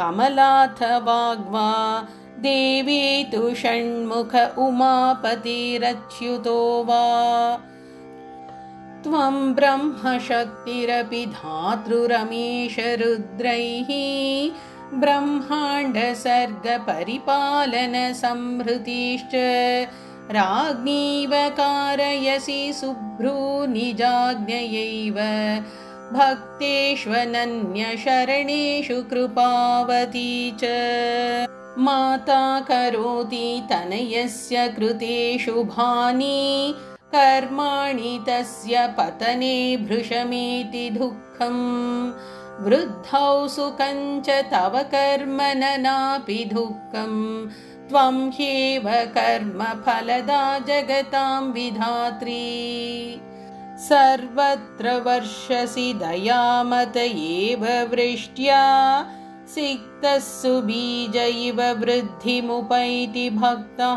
कमलाथ वाग्मा देवी तु षण्मुख उमापतिरच्युतो वा त्वं ब्रह्मशक्तिरपि धातृरमीश रुद्रैः ब्रह्माण्डसर्गपरिपालनसंहृतिश्च राज्ञीव कारयसि सुभ्रूनिजाज्ञयैव भक्तेष्वनन्यशरणेषु कृपावती च माता करोति तनयस्य कृते शुभानि कर्माणि तस्य पतने भृशमेति दुःखम् वृद्धौ सुखं च तव कर्म न नापि दुःखम् त्वं ह्येव कर्मफलदा जगतां विधात्री सर्वत्र वर्षसि दयामत एव वृष्ट्या सिक्तः सुबीज इव वृद्धिमुपैति भक्तः